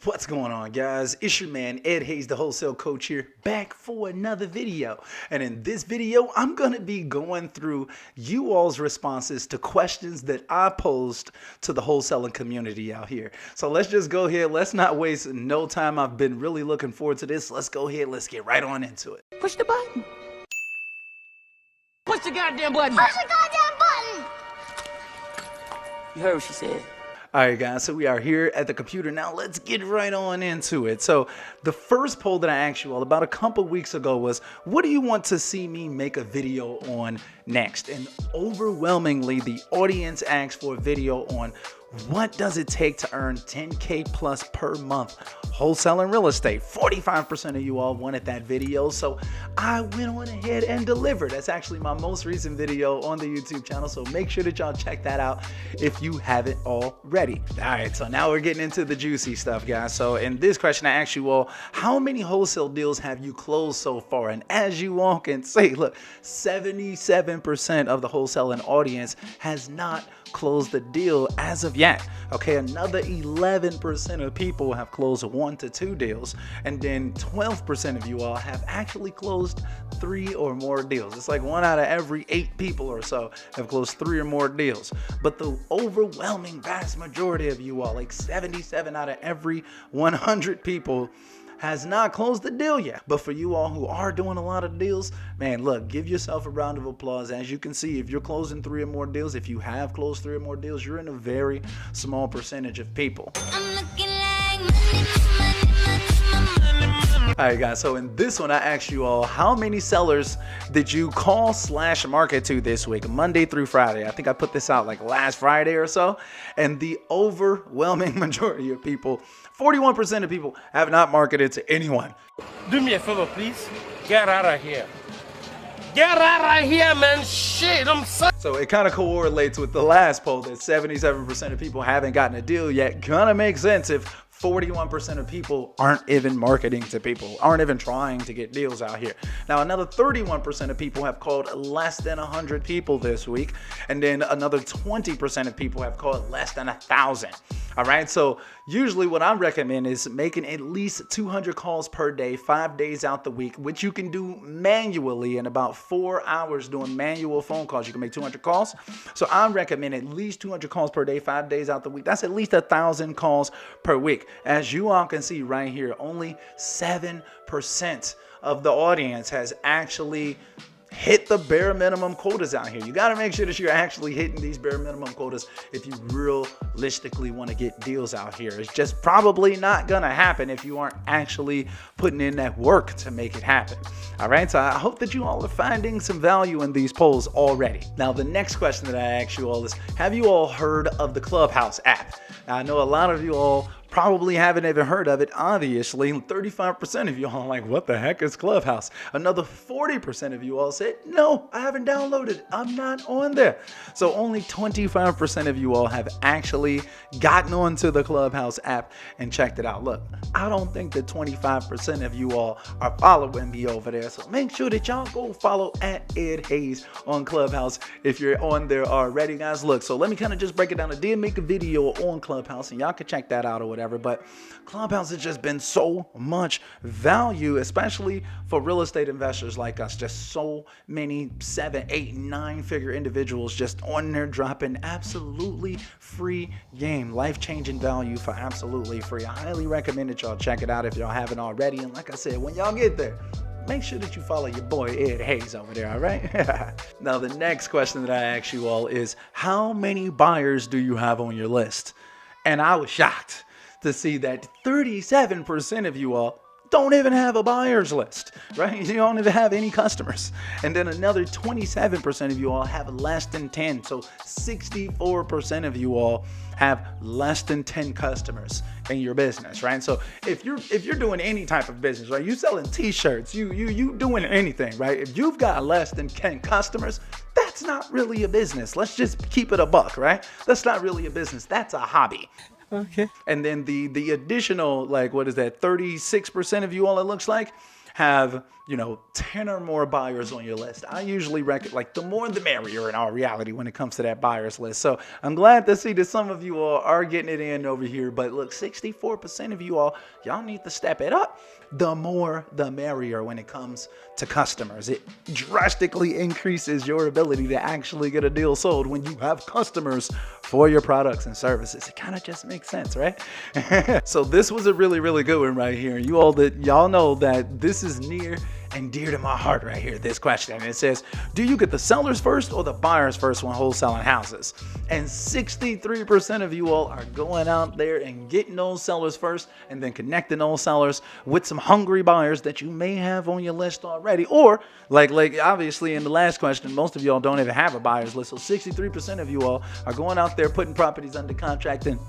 What's going on, guys? It's your man Ed Hayes, the wholesale coach here, back for another video. And in this video, I'm going to be going through you all's responses to questions that I posed to the wholesaling community out here. So let's just go ahead. Let's not waste no time. I've been really looking forward to this. Let's go ahead. Let's get right on into it. Push the button. Push the goddamn button. Push the goddamn button! You heard what she said. All right, guys, so we are here at the computer now. Let's get right on into it. So the first poll that I asked you all about a couple weeks ago was, what do you want to see me make a video on next? And overwhelmingly, the audience asked for a video on what does it take to earn 10K plus per month wholesaling real estate. 45% of you all wanted that video, so I went on ahead and delivered. That's actually my most recent video on the YouTube channel, so make sure that y'all check that out if you haven't already. All right, so now we're getting into the juicy stuff, guys. So in this question, I asked you all, how many wholesale deals have you closed so far? And as you all can see, look, 77% of the wholesaling audience has not closed the deal as of yet. Okay, another 11% of people have closed 1 to 2 deals, and then 12% of you all have actually closed 3 or more deals. It's like 1 out of every 8 people or so have closed 3 or more deals. But the overwhelming vast majority of you all, like 77 out of every 100 people, has not closed the deal yet. But for you all who are doing a lot of deals, man, look, give yourself a round of applause. As you can see, if you're closing 3 or more deals, if you have closed 3 or more deals, you're in a very small percentage of people. I'm looking like money. All right, guys, so in this one, I asked you all, how many sellers did you call / market to this week, Monday through Friday? I think I put this out like last Friday or so. And the overwhelming majority of people, 41% of people, have not marketed to anyone. Do me a favor, please. Get out of here. Get out of here, man. Shit, I'm sorry. So it kind of correlates with the last poll that 77% of people haven't gotten a deal yet. Kind of makes sense if 41% of people aren't even marketing to people, aren't even trying to get deals out here. Now, another 31% of people have called less than 100 people this week. And then another 20% of people have called less than 1,000. All right. So usually what I recommend is making at least 200 calls per day, 5 days out the week, which you can do manually in about 4 hours doing manual phone calls. You can make 200 calls. So I recommend at least 200 calls per day, 5 days out the week. That's at least 1,000 calls per week. As you all can see right here, only 7% of the audience has actually hit the bare minimum quotas out here. You got to make sure that you're actually hitting these bare minimum quotas if you realistically want to get deals out here. It's just probably not going to happen if you aren't actually putting in that work to make it happen. All right, so I hope that you all are finding some value in these polls already. Now, the next question that I ask you all is, have you all heard of the Clubhouse app? Now, I know a lot of you all probably haven't even heard of it, obviously. 35% of you all are like, what the heck is Clubhouse? Another 40% of you all said, no, I haven't downloaded it. I'm not on there. So only 25% of you all have actually gotten onto the Clubhouse app and checked it out. Look, I don't think that 25% of you all are following me over there. So make sure that y'all go follow at Ed Hayes on Clubhouse if you're on there already, guys. Look, so let me kind of just break it down. I did make a video on Clubhouse, and y'all can check that out or whatever. But Clubhouse has just been so much value, especially for real estate investors like us. Just so many 7, 8, 9-figure individuals just on there dropping absolutely free game, life-changing value for absolutely free. I highly recommend that y'all check it out if y'all haven't already. And like I said, when y'all get there, make sure that you follow your boy Ed Hayes over there, all right? Now, the next question that I ask you all is, how many buyers do you have on your list? And I was shocked to see that 37% of you all don't even have a buyer's list, right? You don't even have any customers. And then another 27% of you all have less than 10. So 64% of you all have less than 10 customers in your business, right? So if you're doing any type of business, right? You selling t-shirts, you doing anything, right? If you've got less than 10 customers, that's not really a business. Let's just keep it a buck, right? That's not really a business. That's a hobby. Okay. And then the additional, like, what is that, 36% of you all, it looks like, have, 10 or more buyers on your list. I usually recommend, like, the more the merrier in all reality when it comes to that buyers list. So I'm glad to see that some of you all are getting it in over here. But look, 64% of you all, y'all need to step it up. The more the merrier when it comes to customers. It drastically increases your ability to actually get a deal sold when you have customers for your products and services. It kind of just makes sense, right? So this was a really, really good one right here. Y'all know that this is near and dear to my heart right here, this question. And it says, do you get the sellers first or the buyers first when wholesaling houses? And 63% of you all are going out there and getting those sellers first and then connecting those sellers with some hungry buyers that you may have on your list already. Or like obviously in the last question, most of y'all don't even have a buyer's list. So 63% of you all are going out there putting properties under contract. And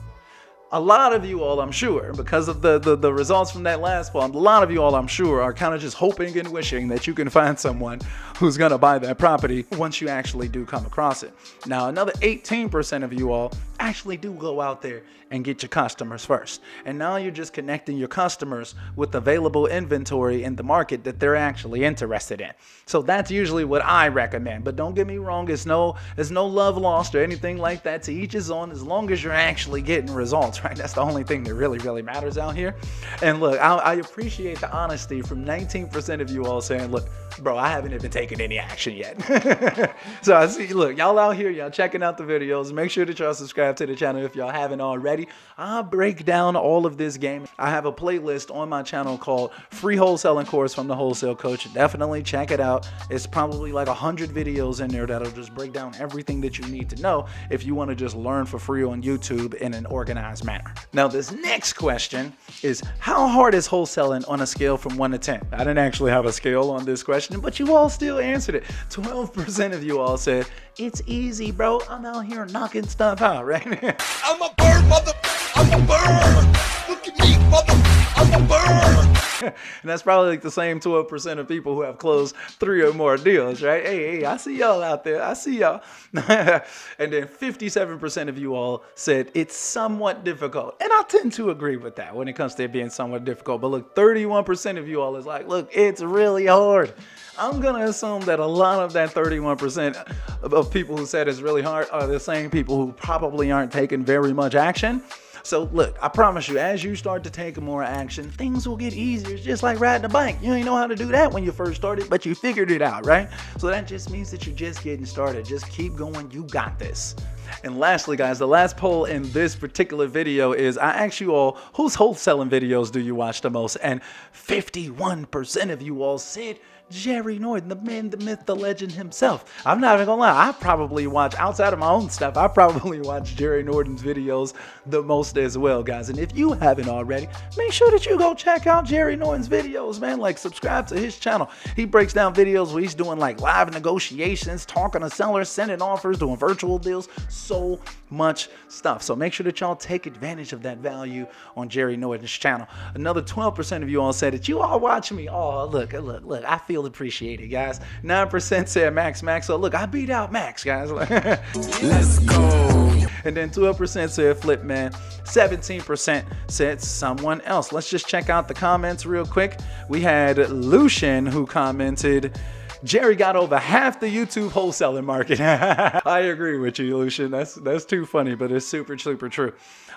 a lot of you all, I'm sure, because of the results from that last poll, a lot of you all, I'm sure, are kind of just hoping and wishing that you can find someone who's going to buy that property once you actually do come across it. Now, another 18% of you all actually do go out there and get your customers first. And now you're just connecting your customers with available inventory in the market that they're actually interested in. So that's usually what I recommend. But don't get me wrong, there's no love lost or anything like that. To each his own, as long as you're actually getting results, right? That's the only thing that really, really matters out here. And look, I appreciate the honesty from 19% of you all saying, look, bro, I haven't even taken any action yet. So I see, look, y'all out here, y'all checking out the videos. Make sure that y'all subscribe to the channel if y'all haven't already. I break down all of this game. I have a playlist on my channel called Free Wholesaling Course from the Wholesale Coach. Definitely check it out. It's probably like 100 videos in there that'll just break down everything that you need to know if you want to just learn for free on YouTube in an organized manner. Now, this next question is, how hard is wholesaling on a scale from 1 to 10? I didn't actually have a scale on this question, but you all still answered it. 12% of you all said, it's easy, bro. I'm out here knocking stuff out, right? I'm a bird, mother. I'm a bird. Look at me, mother. I'm a bird. And that's probably like the same 12% of people who have closed 3 or more deals, right? Hey, I see y'all out there. I see y'all. And then 57% of you all said it's somewhat difficult. And I tend to agree with that when it comes to it being somewhat difficult. But look, 31% of you all is like, look, it's really hard. I'm going to assume that a lot of that 31% of people who said it's really hard are the same people who probably aren't taking very much action. So look, I promise you, as you start to take more action, things will get easier. It's just like riding a bike. You ain't know how to do that when you first started, but you figured it out, right? So that just means that you're just getting started. Just keep going. You got this. And lastly, guys, the last poll in this particular video is, I asked you all, whose wholesaling videos do you watch the most? And 51% of you all said Jerry Norton, the man, the myth, the legend himself. I'm not even gonna lie, I probably watch, outside of my own stuff, I probably watch Jerry Norton's videos the most as well, guys. And if you haven't already, make sure that you go check out Jerry Norton's videos, man. Like, subscribe to his channel. He breaks down videos where he's doing like live negotiations, talking to sellers, sending offers, doing virtual deals, so much stuff. So make sure that y'all take advantage of that value on Jerry Norton's channel. Another 12% of you all said that you all watch me. Oh, look, I feel appreciated, guys. 9% said Max. So look, I beat out Max, guys. Let's go. And then 12% said Flip Man. 17% said someone else. Let's just check out the comments real quick. We had Lucian who commented, Jerry got over half the YouTube wholesaling market. I agree with you, Lucian. That's too funny, but it's super, super true.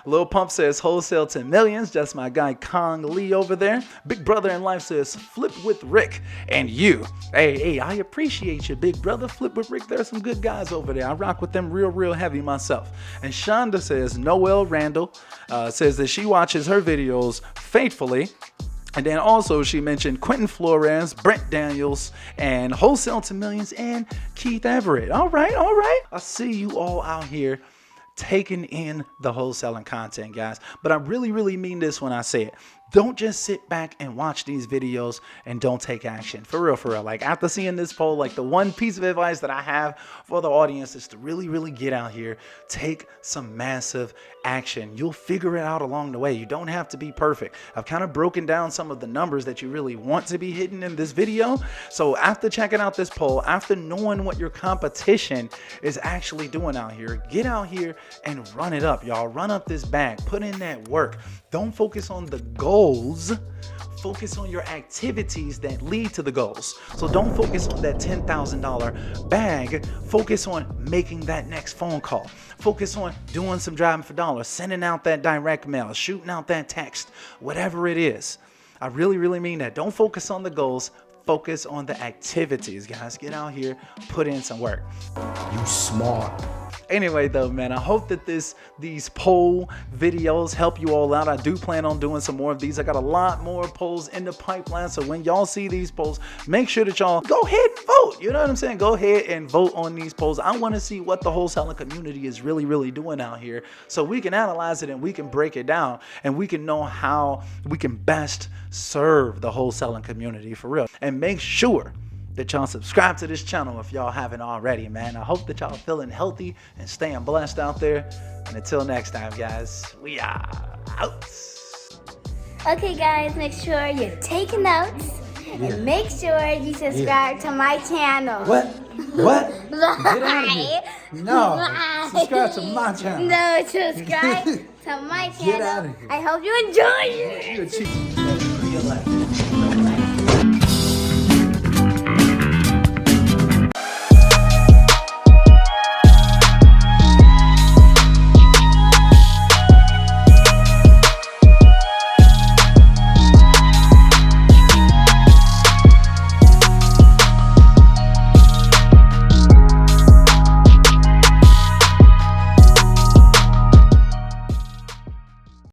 Lil Pump says wholesale to millions. That's my guy Kong Lee over there. Big Brother in Life says flip with Rick and you. Hey, I appreciate you, Big Brother. Flip with Rick. There's some good guys over there. I rock with them real heavy myself. And Shonda says Noelle Randall says that she watches her videos faithfully. And then also she mentioned Quentin Flores, Brent Daniels, and Wholesale to Millions, and Keith Everett. All right. I see you all out here taking in the wholesaling content, guys. But I really mean this when I say it. Don't just sit back and watch these videos and don't take action. For real. Like, after seeing this poll, like, the one piece of advice that I have for the audience is to really get out here, take some massive action. You'll figure it out along the way. You don't have to be perfect. I've kind of broken down some of the numbers that you really want to be hitting in this video. So after checking out this poll, after knowing what your competition is actually doing out here, get out here and run it up, y'all. Run up this bag. Put in that work. Don't focus on the goals. Focus on your activities that lead to the goals. So don't focus on that $10,000 bag. Focus on making that next phone call. Focus on doing some driving for dollars, sending out that direct mail, shooting out that text, whatever it is. I really, really mean that. Don't focus on the goals. Focus on the activities, guys. Get out here, put in some work. You smart. Anyway, though, man, I hope that these poll videos help you all out. I do plan on doing some more of these. I got a lot more polls in the pipeline. So when y'all see these polls, make sure that y'all go ahead and vote. You know what I'm saying? Go ahead and vote on these polls. I want to see what the wholesaling community is really, really doing out here, so we can analyze it and we can break it down and we can know how we can best serve the wholesaling community for real. And make sure that y'all subscribe to this channel if y'all haven't already, man. I hope that y'all feeling healthy and staying blessed out there. And until next time, guys, we are out. Okay, guys, make sure you're taking notes and make sure you subscribe to my channel. What? What? Get out of Lie. here. No. Lie. Subscribe to my channel. No, subscribe to my Get channel. out of here. I hope you enjoy it. You're a cheat. Real life.